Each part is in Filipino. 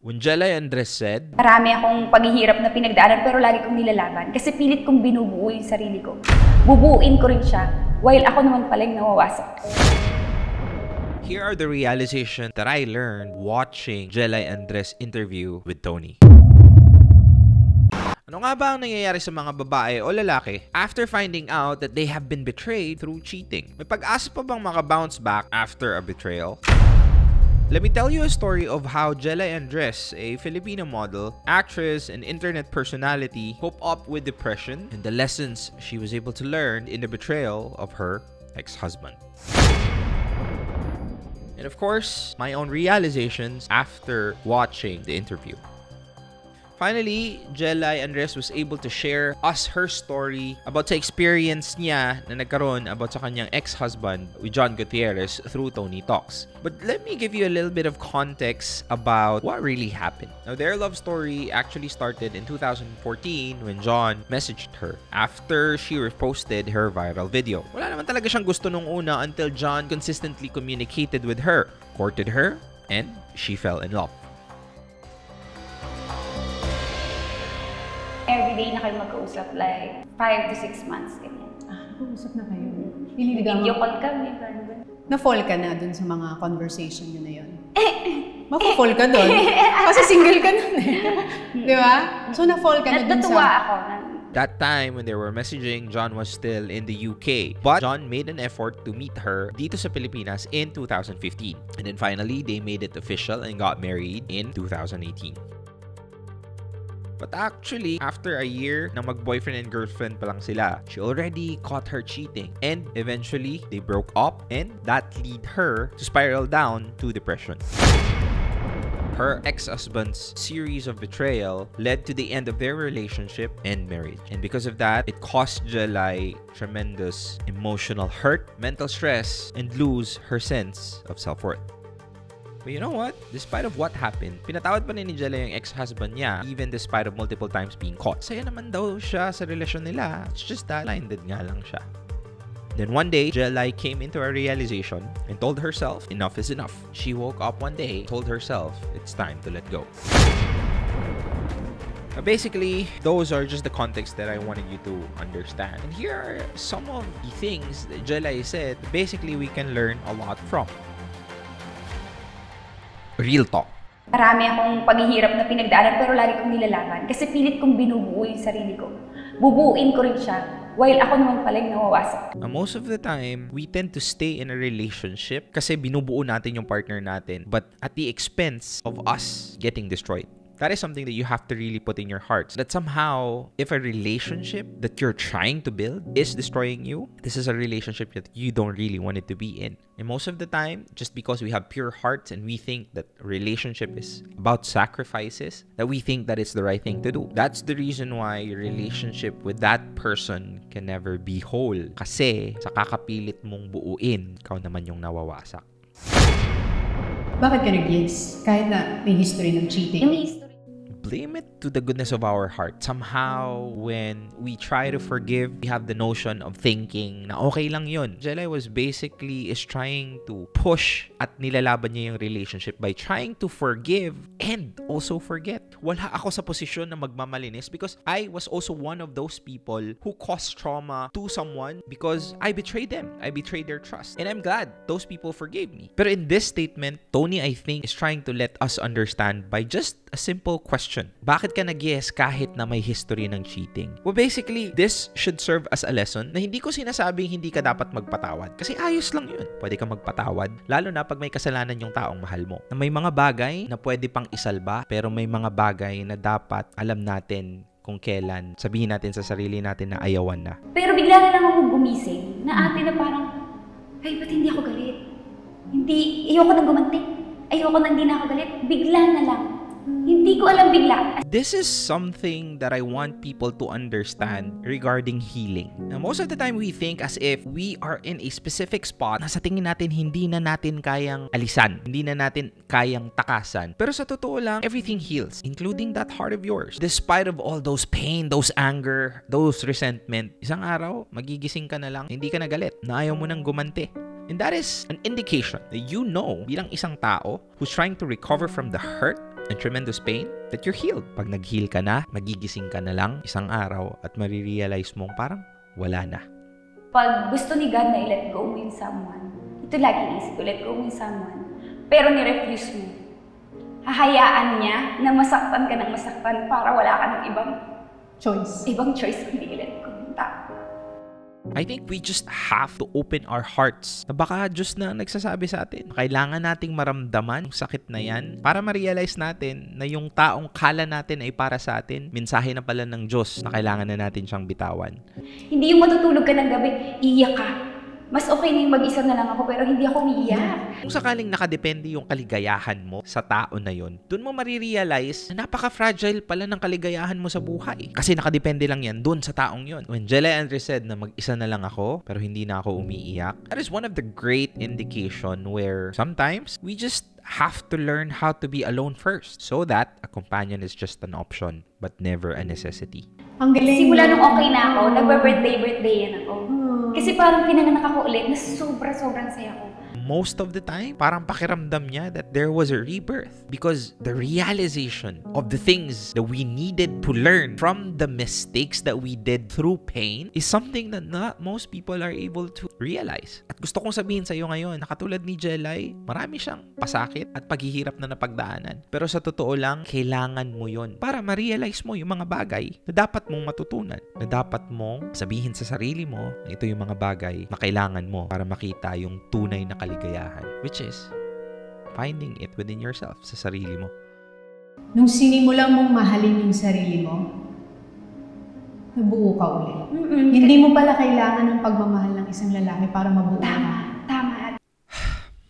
When Jelai Andres said, marami akong paghihirap na pinagdaanan pero lagi kong nilalaban kasi pilit kong binubuo yung sarili ko. Bubuuin ko rin siya while ako naman pala yung nawawasak. here are the realizations that I learned watching Jelai Andres interview with Tony. Ano nga ba ang nangyayari sa mga babae o lalaki after finding out that they have been betrayed through cheating? May pag-asa pa bang maka-bounce back after a betrayal? Let me tell you a story of how Jelai Andres, a Filipino model, actress, and internet personality, coped up with depression and the lessons she was able to learn in the betrayal of her ex-husband. And of course, my own realizations after watching the interview. Finally, Jelai Andres was able to share us her story about sa experience niya na nagkaroon about sa kanyang ex-husband with John Gutierrez through Tony Talks. But let me give you a little bit of context about what really happened. Now, their love story actually started in 2014 when John messaged her after she reposted her viral video. Wala naman talaga siyang gusto nung una until John consistently communicated with her, courted her, and she fell in love. Every day na kayo magkausap, like 5 to 6 months, ganyan. Nag-uusap na kayo? Video call kami, Na-fall ka na dun sa mga conversation nyo na yun? Mapa-fall ka dun? Kasi single ka nun eh. Di ba? So na-fall ka na dun sa... Natuwa ako. That time when they were messaging, John was still in the UK. But John made an effort to meet her dito sa Pilipinas in 2015. And then finally, they made it official and got married in 2018. But actually, after a year na mag-boyfriend and girlfriend pa lang sila, she already caught her cheating. And eventually, they broke up and that led her to spiral down to depression. Her ex-husband's series of betrayal led to the end of their relationship and marriage. And because of that, it cost Jelai tremendous emotional hurt, mental stress, and lose her sense of self-worth. But you know what? Despite of what happened, pinatawad pa ni Jelai yung ex-husband niya even despite of multiple times being caught. Saya naman daw siya sa relasyon nila. It's just that blinded nga lang siya. Then one day, Jelai came into a realization and told herself, enough is enough. She woke up one day, told herself, it's time to let go. Basically, those are just the context that I wanted you to understand. And here are some of the things that Jelai said basically we can learn a lot from. Real talk. Marami akong paghihirap na pinagdaanan pero lagi kong nilalaban kasi pilit kong binubuo yung sarili ko. Bubuuin ko rin siya while ako naman pala yung nawawasak. Most of the time, we tend to stay in a relationship kasi binubuo natin yung partner natin but at the expense of us getting destroyed. That is something that you have to really put in your hearts. That somehow, if a relationship that you're trying to build is destroying you, this is a relationship that you don't really want it to be in. And most of the time, just because we have pure hearts and we think that a relationship is about sacrifices, that we think that it's the right thing to do. That's the reason why your relationship with that person can never be whole. Kasi sa kakapilit mong buuin, ikaw naman yung nawawasak. Bakit ka nag-yes? Kahit na may history ng cheating. Yung history. Blame it to the goodness of our heart. Somehow, when we try to forgive, we have the notion of thinking na okay lang yun. Jelai was basically trying to push at nilalaban niya yung relationship by trying to forgive and also forget. Wala ako sa posisyon na magmamalinis because I was also one of those people who caused trauma to someone because I betrayed them. I betrayed their trust. And I'm glad those people forgave me. Pero in this statement, Tony, I think, is trying to let us understand by just a simple question. Bakit ka nag-yes kahit na may history ng cheating? Well, basically, this should serve as a lesson na hindi ko sinasabing hindi ka dapat magpatawad. Kasi ayos lang yun. Pwede ka magpatawad, lalo na pag may kasalanan yung taong mahal mo. Na may mga bagay na pwede pang isalba, pero may mga bagay na dapat alam natin kung kailan sabihin natin sa sarili natin na ayawan na. Pero bigla na lang ako gumising na ate na parang, ay, ba't hindi ako galit? Ayoko nang gumanti. Ayoko nang hindi na ako galit. Bigla na lang. Hindi ko alam bigla. This is something that I want people to understand regarding healing. Now, most of the time we think as if we are in a specific spot na sa tingin natin hindi na natin kayang alisan, hindi na natin kayang takasan. Pero sa totoo lang, everything heals, including that heart of yours. Despite of all those pain, those anger, those resentment, isang araw, magigising ka na lang, hindi ka na galit, na ayaw mo nang gumanti. And that is an indication that you know bilang isang tao who's trying to recover from the hurt and tremendous pain that you're healed. Pag nag-heal ka na, magigising ka na lang isang araw at marirealize mong parang wala na. Pag gusto ni God na i-let go mo yung someone, ito lagi isip ko, let go mo yung someone, pero ni-refuse mo, hahayaan niya na masaktan ka ng masaktan para wala ka ng ibang choice kundi i-let go yung tao. I think we just have to open our hearts na baka Diyos na nagsasabi sa atin. Kailangan nating maramdaman yung sakit na yan para ma-realize natin na yung taong kala natin ay para sa atin, mensahe na pala ng Diyos na kailangan na natin siyang bitawan. Hindi yung matutulog ka ng gabi, iiyak ka. Mas okay na yung mag-isa na lang ako pero hindi ako umiiyak. Kung sakaling nakadepende yung kaligayahan mo sa tao na yon, dun mo marirealize na napaka-fragile pala ng kaligayahan mo sa buhay. Kasi nakadepende lang yan dun sa taong yon. When Jelai Andre said na mag-isa na lang ako pero hindi na ako umiiyak, that is one of the great indication where sometimes we just have to learn how to be alone first so that a companion is just an option but never a necessity. Ang galing. Simula nung okay na ako, nagba-birthday yan ako. Kasi parang pinanganak ako ulit na sobrang saya ko. Most of the time, parang pakiramdam niya that there was a rebirth because the realization of the things that we needed to learn from the mistakes that we did through pain is something that not most people are able to realize. At gusto kong sabihin sa iyo ngayon, na katulad ni Jelai, marami siyang pasakit at paghihirap na napagdaanan. Pero sa totoo lang, kailangan mo yon para ma-realize mo yung mga bagay na dapat mong matutunan, na dapat mong sabihin sa sarili mo na ito yung mga bagay na kailangan mo para makita yung tunay na kaligayahan, which is finding it within yourself, sa sarili mo. Nung sinimulan mong mahalin yung sarili mo, nabuo ka ulit. Hindi mo pala kailangan ng pagmamahal ng isang lalaki para mabuo ka. Tama.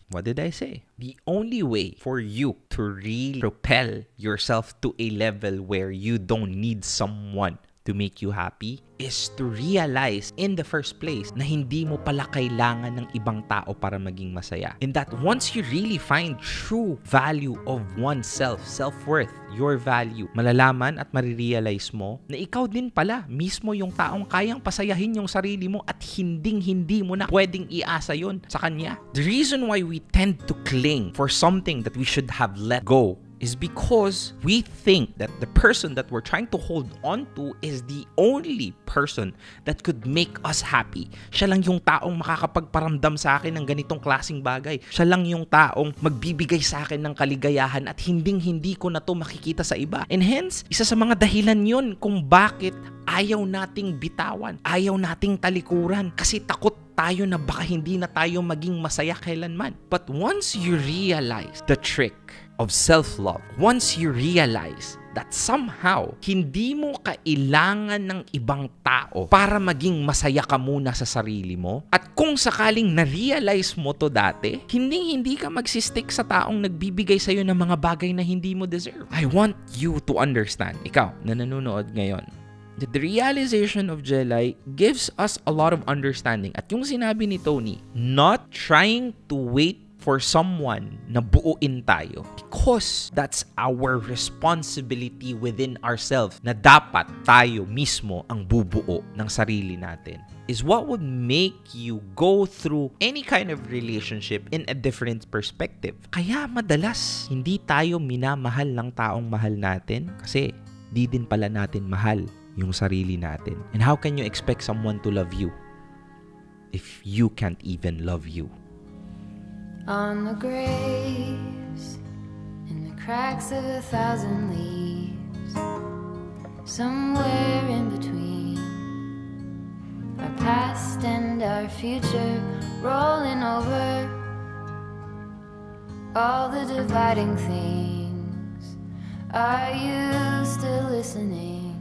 What did I say? The only way for you to really propel yourself to a level where you don't need someone to make you happy is to realize in the first place na hindi mo pala kailangan ng ibang tao para maging masaya. And that once you really find true value of oneself, self-worth, your value, malalaman at marirealize mo na ikaw din pala mismo yung taong kayang pasayahin yung sarili mo at hindi mo na pwedeng iasa yun sa kanya. The reason why we tend to cling for something that we should have let go is because we think that the person that we're trying to hold on to is the only person that could make us happy. Siya lang yung taong makakapagparamdam sa akin ng ganitong klaseng bagay. Siya lang yung taong magbibigay sa akin ng kaligayahan at hindi ko na to makikita sa iba. And hence, isa sa mga dahilan yun kung bakit ayaw nating bitawan, ayaw nating talikuran kasi takot tayo na baka hindi na tayo maging masaya kailanman. But once you realize the trick of self-love, once you realize that somehow hindi mo kailangan ng ibang tao para maging masaya ka muna sa sarili mo, at kung sakaling na-realize mo to dati, hindi ka magsistick sa taong nagbibigay sa'yo ng mga bagay na hindi mo deserve. I want you to understand, ikaw na nanonood ngayon, that the realization of Jelai gives us a lot of understanding. At yung sinabi ni Tony, not trying to wait for someone na buuin tayo because that's our responsibility within ourselves na dapat tayo mismo ang bubuo ng sarili natin is what would make you go through any kind of relationship in a different perspective. Kaya madalas hindi tayo minamahal ng taong mahal natin kasi di din pala natin mahal yung sarili natin. And how can you expect someone to love you if you can't even love you? On the graves, in the cracks of 1,000 leaves, somewhere in between our past and our future, rolling over all the dividing things. Are you still listening?